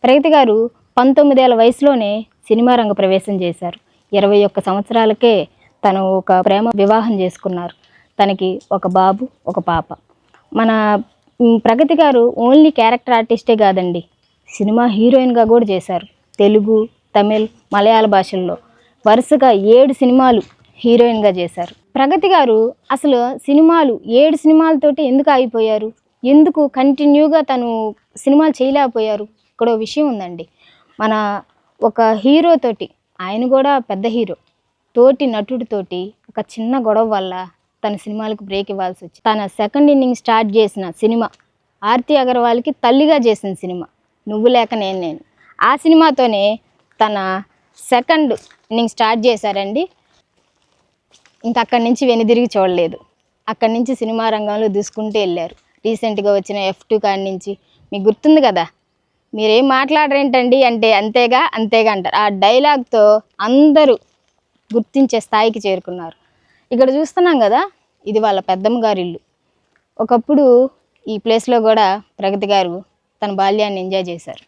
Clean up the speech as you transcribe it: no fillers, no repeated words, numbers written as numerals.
ప్రగతి గారు 19 ఏళ్ల వయసులోనే సినిమా రంగ ప్రవేశం చేశారు. 21 సంవత్సరాలకే తను ఒక ప్రేమ వివాహం చేసుకున్నారు. తనకి ఒక బాబు, ఒక పాప. మన ప్రగతి గారు ఓన్లీ క్యారెక్టర్ ఆర్టిస్టే కాదండి, సినిమా హీరోయిన్గా కూడా చేశారు. తెలుగు, తమిళ్, మలయాళ భాషల్లో వరుసగా 7 సినిమాలు హీరోయిన్గా చేశారు. ప్రగతి గారు అసలు 7 సినిమాలతోటి ఎందుకు ఆగిపోయారు? ఎందుకు కంటిన్యూగా తను సినిమాలు చేయలేకపోయారు? ఇక్కడ విషయం ఉందండి. మన ఒక హీరోతోటి, ఆయన కూడా పెద్ద హీరో, తోటి నటుడితోటి ఒక చిన్న గొడవ వల్ల తన సినిమాలకు బ్రేక్ ఇవ్వాల్సి వచ్చింది. తన సెకండ్ ఇన్నింగ్ స్టార్ట్ చేసిన సినిమా ఆర్తి అగర్వాల్కి తల్లిగా చేసిన సినిమా నువ్వు లేక నేను. ఆ సినిమాతోనే తన సెకండ్ ఇన్నింగ్ స్టార్ట్ చేశారండి. ఇంకా అక్కడి నుంచి వెనుదిరిగి చూడలేదు. అక్కడి నుంచి సినిమా రంగంలో దూసుకుంటూ వెళ్ళారు. రీసెంట్గా వచ్చిన F2 కాడి నుంచి మీకు గుర్తుంది కదా, మీరేం మాట్లాడరేంటండి అంటే అంతేగా అంటారు. ఆ డైలాగ్తో అందరూ గుర్తించే స్థాయికి చేరుకున్నారు. ఇక్కడ చూస్తున్నాం కదా, ఇది వాళ్ళ పెద్దమ్మ గారి ఇల్లు. ఒకప్పుడు ఈ ప్లేస్లో కూడా ప్రగతి గారు తన బాల్యాన్ని ఎంజాయ్ చేశారు.